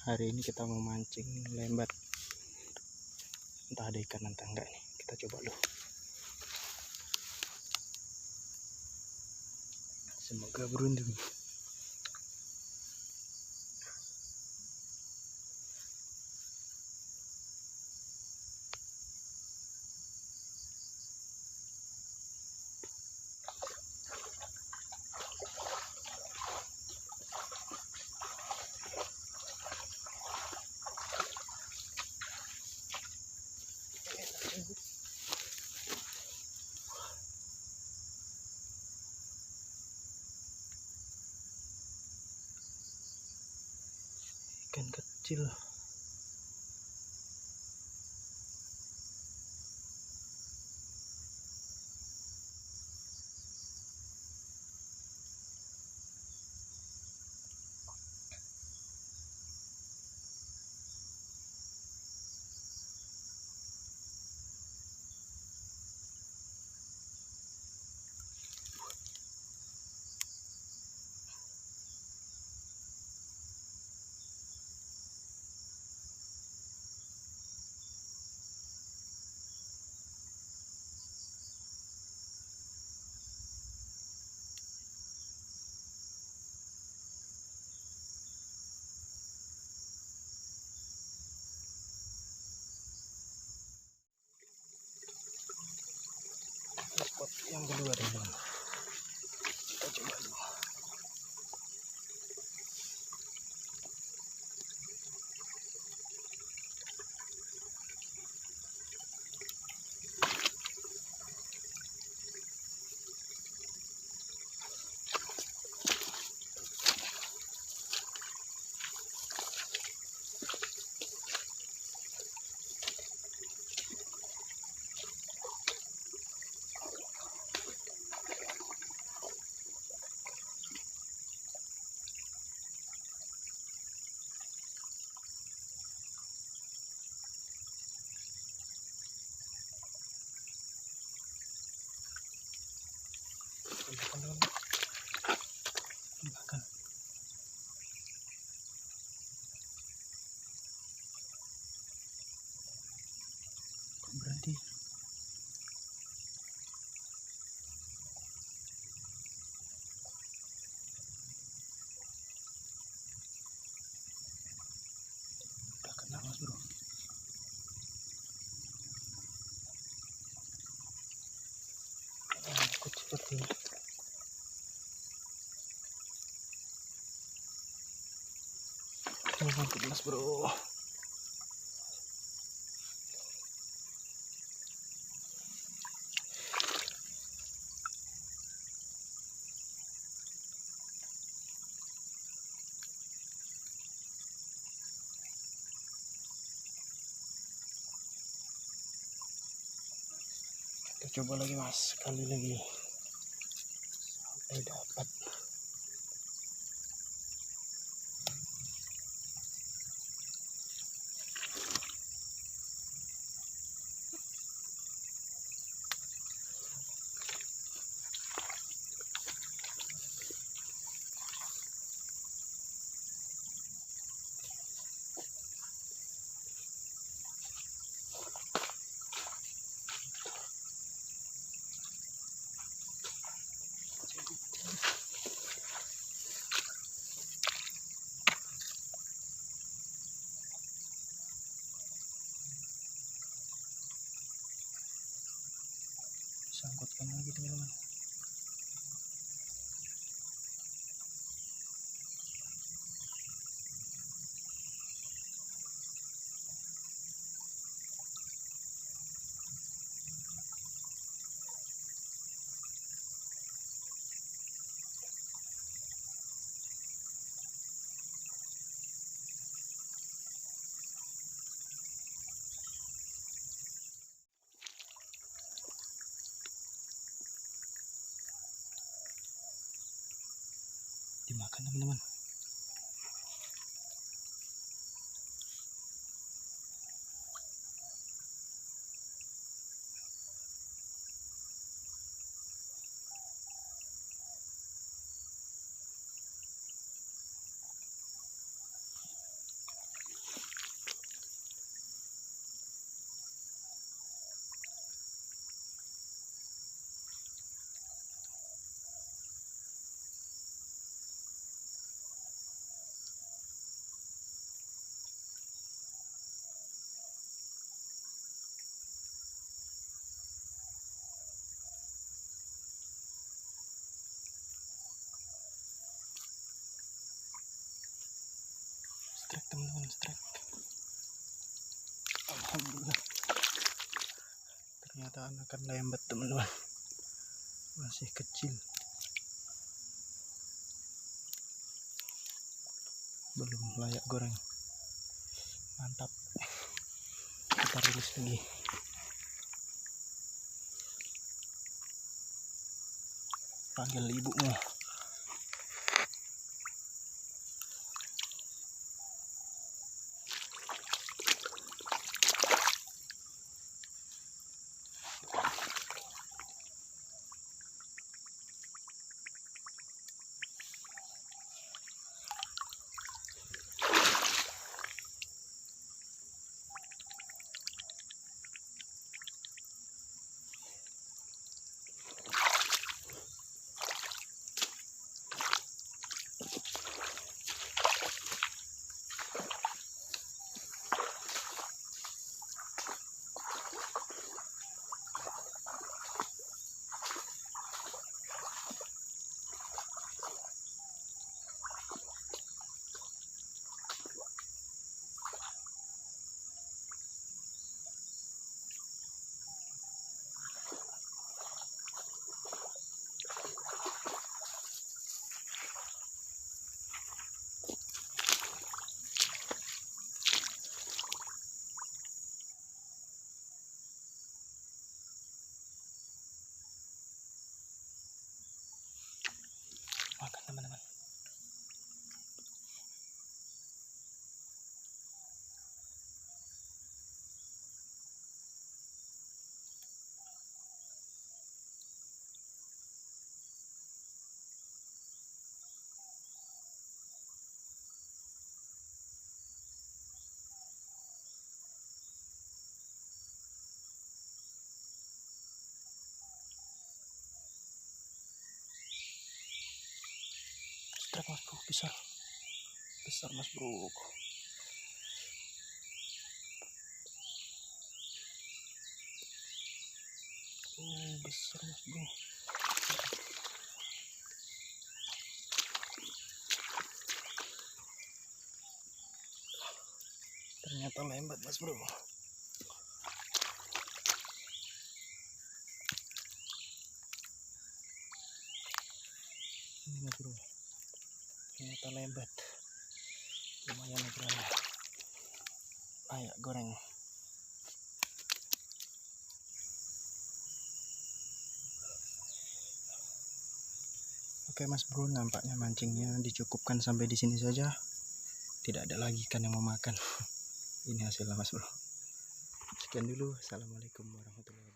Hari ini kita mau mancing lembat. Entah ada ikan entah enggak nih. Kita coba dulu. Semoga beruntung. Ikan kecil. Spot yang kedua teman-teman. Kita coba dulu. Makan. Kok berhenti? Udah kena mas bro. Ikut seperti ini. Mantap mas bro. Kita coba lagi mas, sekali lagi sampai dapat. Sangkutkan lagi teman-teman. Dimakan teman-teman. Strike teman-teman, strike. Alhamdulillah. Ternyata anakan lembat teman-teman, masih kecil, belum layak goreng. Mantap, kita rilis lagi. Panggil ibumu. Makan teman-teman. Strike mas bro, besar mas bro. Besar mas bro. Ternyata lembat mas bro. Ini mas bro, ternyata lembat. Lumayan ukurannya, ayak goreng. Oke mas bro, nampaknya mancingnya dicukupkan sampai di sini saja. Tidak ada lagi ikan yang mau makan. Ini hasilnya mas bro. Sekian dulu. Assalamualaikum warahmatullahi wabarakatuh.